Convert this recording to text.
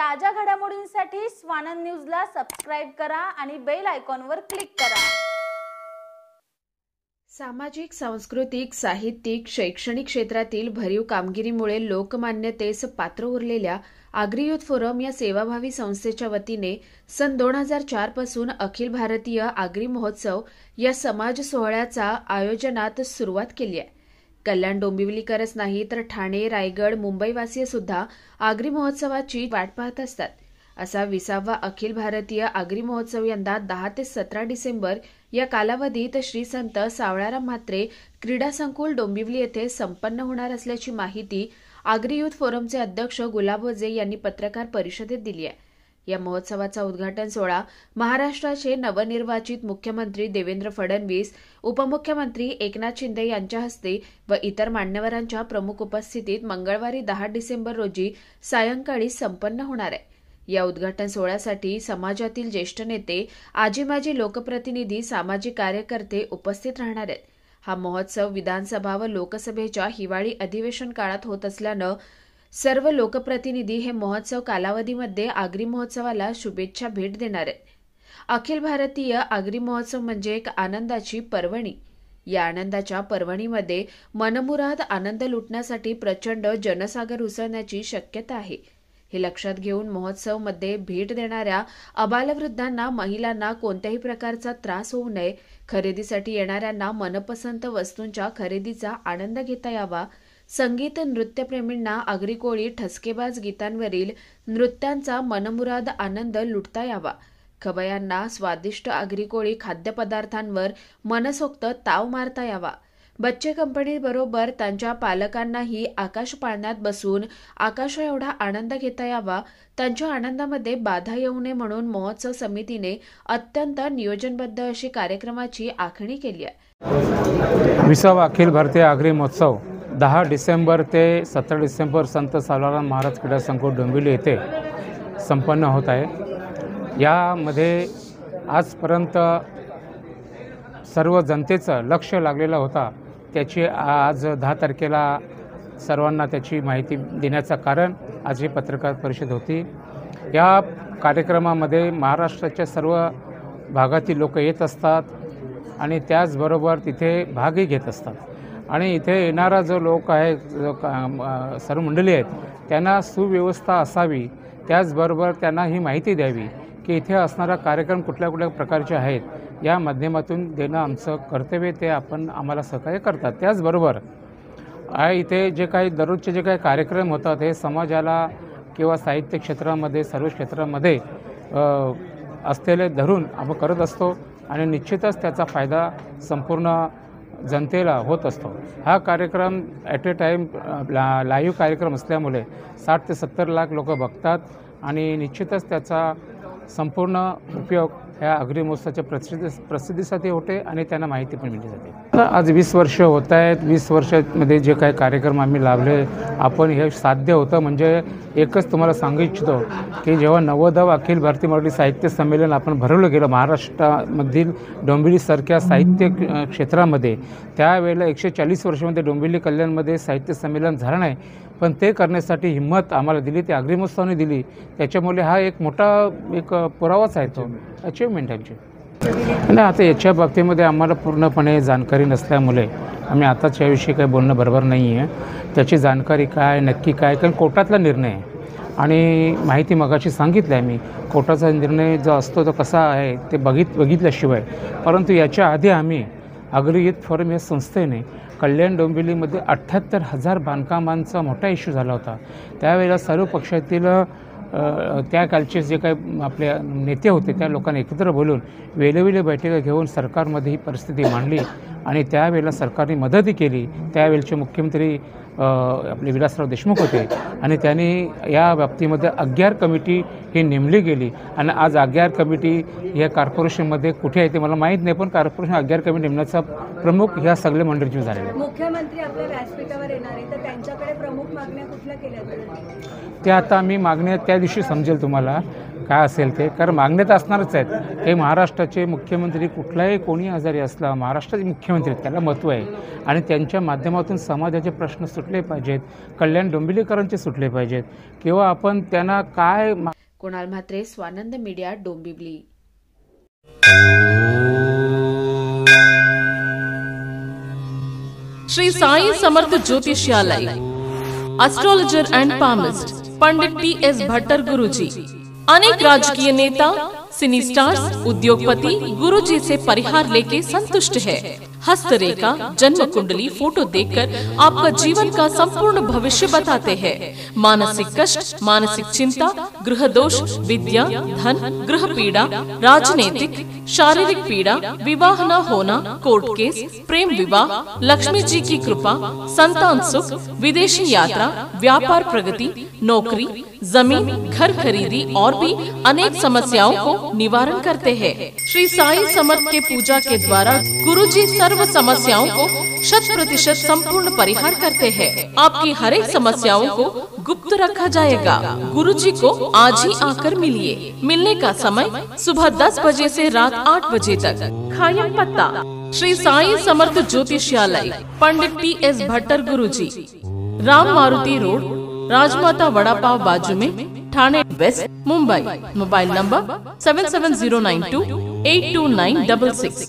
ताज्या घडामोडींसाठी स्वानंद न्यूजला सबस्क्राइब करा आणि बेल आयकॉनवर क्लिक करा। सामाजिक, सांस्कृतिक, साहित्यिक, शैक्षणिक क्षेत्रातील भरीव कामगिरीमुळे लोकमान्यतेस पात्र उरलेल्या आगरी युथ फोरम या सेवाभावी संस्थेच्या वतीने सन 2004 पासून अखिल भारतीय आगरी महोत्सव या समाज सोहळ्याचा आयोजनात सुरुवात केली आहे। कल्याण डोंबिवलीकरच नाही तर ठाणे, रायगड, मुंबईवासीय सुद्धा आगरी महोत्सवाची वाट पाहत असतात। असा 20वा अखिल भारतीय आगरी महोत्सव यंदा 10 ते 17 डिसेंबर या कालावधीत श्री संत सावळाराम म्हात्रे क्रीडा संकुल डोंबिवली येथे संपन्न होणार असल्याची माहिती आगरी युथ फोरमचे अध्यक्ष गुलाब वजे यांनी पत्रकार परिषदेत दिली आहे। या महोत्सवाचा उद्घाटन सोहळा महाराष्ट्राचे नवनिर्वाचित मुख्यमंत्री देवेंद्र फडणवीस, उपमुख्यमंत्री एकनाथ शिंदे यांच्या हस्ते व इतर मान्यवरांच्या प्रमुख उपस्थितीत मंगळवारी 10 डिसेंबर रोजी सायंकाळी संपन्न होणार आहे। या उद्घाटन सोहळ्यासाठी समाजातील ज्येष्ठ नेते, आजी-माजी लोकप्रतिनिधी, सामाजिक कार्यकर्ते उपस्थित राहणार आहेत। हा महोत्सव विधानसभा व लोकसभेच्या हिवाळी अधिवेशन काळात होत असल्यानं सर्व लोकप्रतिनिधी हे महोत्सव कालावधीमध्ये आगरी महोत्सवाला शुभेच्छा भेट देणार आहेत। अखिल भारतीय आगरी महोत्सव म्हणजे एक आनंदाची पर्वणी। या आनंदाच्या पर्वणीमध्ये मनमुराद आनंद लुटण्यासाठी प्रचंड जनसागर उसळण्याची शक्यता आहे। हे लक्षात घेऊन महोत्सवमध्ये भेट देणाऱ्या अबालवृद्धांना, महिलांना कोणत्याही प्रकारचा त्रास होऊ नये, खरेदीसाठी येणाऱ्यांना मनपसंत वस्तूंच्या खरेदीचा आनंद घेता यावा, संगीत नृत्यप्रेमींना आगरी कोळी ठसकेबाज गीतांवरील नृत्यांचा मनमुराद आनंद लुटता यावा, खवय्यांना स्वादिष्ट आगरी कोळी खाद्यपदार्थांवर मनसोक्त ताव मारता यावा, बच्चे कंपनीबरोबर त्यांच्या पालकांनाही आकाश पाळण्यात बसून आकाश एवढा आनंद घेता यावा, त्यांच्या आनंदामध्ये बाधा येऊ नये म्हणून महोत्सव समितीने अत्यंत नियोजनबद्ध अशी कार्यक्रमाची आखणी केली आहे। 20वा अखिल भारतीय आगरी महोत्सव 10 डिसेंबर ते 17 डिसेंबर संत सावळाराम महाराज क्रीडा संकुल डोंबिवली येथे संपन्न होत आहे। यामध्ये आजपर्यंत सर्व जनतेचं लक्ष लागलेला होता। त्याची आज 10 तारखेला सर्वांना त्याची माहिती देण्याचं कारण आज ही पत्रकार परिषद होती। या कार्यक्रमामध्ये महाराष्ट्राच्या सर्व भागातील लोक येत असतात आणि त्याचबरोबर तिथे भागही घेत असतात आणि इथे येणारा जो लोक आहे, सर्व मंडळी आहेत, त्यांना सुव्यवस्था असावी, त्याचबरोबर त्यांना ही माहिती द्यावी की इथे असणारा कार्यक्रम कुठल्या कुठल्या प्रकारचे आहेत। या माध्यमातून देणं आमचं कर्तव्य, ते आम्हाला सहकार्य करतात। त्याचबरोबर इथे जे काही दररोजचे जे काही कार्यक्रम होतात हे समाजाला किंवा साहित्य क्षेत्रामध्ये, सर्व क्षेत्रामध्ये असलेले धरून आपण करत असतो आणि निश्चितच त्याचा फायदा संपूर्ण जनतेला होत असतो। हा कार्यक्रम ॲट ए टाईम लाईव्ह कार्यक्रम असल्यामुळे 60 ते 70 लाख लोक बघतात आणि निश्चितच त्याचा संपूर्ण उपयोग ह्या आगरी महोत्सवाच्या प्रसिद्धीसाठी होते आणि त्यांना माहिती पण मिळली जाते। आज 20 वर्ष होत आहेत। 20 वर्षामध्ये जे काही कार्यक्रम आम्ही लावले, आपण हे साध्य होतं म्हणजे एकच तुम्हाला सांगू इच्छितो की जेव्हा 90वा अखिल भारतीय मराठी साहित्य संमेलन आपण भरवलं गेलं महाराष्ट्रामधील डोंबिवलीसारख्या साहित्य क्षेत्रामध्ये, त्यावेळेला 140 वर्षामध्ये डोंबिवली कल्याणमध्ये साहित्य संमेलन झालं नाही, पण ते करण्यासाठी हिंमत आम्हाला दिली, ते आगरी महोत्सवाने दिली। त्याच्यामुळे हा एक मोठा पुरावाच आहे, तो अचिव्हमेंट आमची। आणि आता याच्या बाबतीमध्ये आम्हाला पूर्णपणे जाणकारी नसल्यामुळे आम्ही आताच याविषयी काही बोलणं बरोबर नाही आहे। त्याची जाणकारी काय, नक्की काय, कारण कोर्टातला निर्णय आहे आणि माहिती मगाशी सांगितलं आहे मी, कोर्टाचा निर्णय जो असतो तो कसा आहे ते बघितल्याशिवाय। परंतु याच्या आधी आम्ही आगरी युथ फोरम या संस्थेने कल्याण डोंबिवलीमध्ये 78,000 बांधकामांचा मोठा इश्यू झाला होता। त्यावेळेला सर्व पक्षातील त्या कालचे जे काही आपले नेते होते त्या लोकांनी एकत्र बोलून वेळोवेळी बैठका घेऊन सरकारमध्ये ही परिस्थिती मांडली आणि त्यावेळेला सरकारने मदतही केली। त्यावेळेचे मुख्यमंत्री आपले विलासराव देशमुख होते आणि त्यांनी या बाबतीमध्ये अग्यार कमिटी ही नेमली गेली आणि आज अग्यार कमिटी या कॉर्पोरेशनमध्ये कुठे आहे ते मला माहीत नाही, पण कॉर्पोरेशन अग्यार कमिटी नेमण्याचा प्रमुख ह्या सगळ्या मंडळीचे झालेले आहे। मुख्यमंत्री आपल्या व्यासपीठावर येणार आहे तर त्यांच्याकडे प्रमुख मागण्या कुठल्या केल्या? त्या आता आम्ही मागण्या त्या दिवशी समजेल तुम्हाला, काय असेल ते, कारण मागण्या तर असणारच आहेत. हे महाराष्ट्राचे मुख्यमंत्री, कुठलाही कोणी आजारी असला, महाराष्ट्राचे मुख्यमंत्री आहेत, त्याला महत्त्व आहे आणि त्यांच्या माध्यमातून समाजाचे प्रश्न सुटले पाहिजेत, कल्याण डोंबिवलीकरांचे सुटले पाहिजेत किंवा आपण त्यांना काय. कुणाल म्हात्रे, स्वानंद मीडिया, डोंबिवली. श्री साई समर्थ ज्योतिषालय, astrologer and palmist Pandit T.S. Bhattar Guruji. अनेक राजकीय नेता, सिनी स्टार्स, उद्योगपति गुरुजी से परिहार लेके संतुष्ट है. हस्तरेखा, जन्म कुंडली, फोटो देखकर आपका जीवन का संपूर्ण भविष्य बताते हैं. मानसिक कष्ट, मानसिक चिंता, गृह दोष, विद्या, धन, गृह पीड़ा, राजनीतिक, शारीरिक पीड़ा, विवाह न होना, कोर्ट केस, प्रेम विवाह, लक्ष्मी जी की कृपा, संतान सुख, विदेशी यात्रा, व्यापार प्रगति, नौकरी, जमीन, घर खरीदी और भी अनेक समस्याओं को निवारण करते हैं. श्री साई समर्थ के पूजा के द्वारा गुरुजी सर्व समस्याओं को 100% संपूर्ण परिहार करते हैं. आपकी हर एक समस्याओं को गुप्त रखा जाएगा. गुरुजी को आज ही आकर मिलिए. मिलने का समय सुबह 10 बजे से रात 8 बजे तक. खायम पत्ता श्री साई समर्थ ज्योतिषालय, पंडित T.S. भट्टर गुरुजी, राम मारुति रोड, राजमाता वड़ा पाव बाजू में, Thane west, Mumbai. Mobile number 7709282966.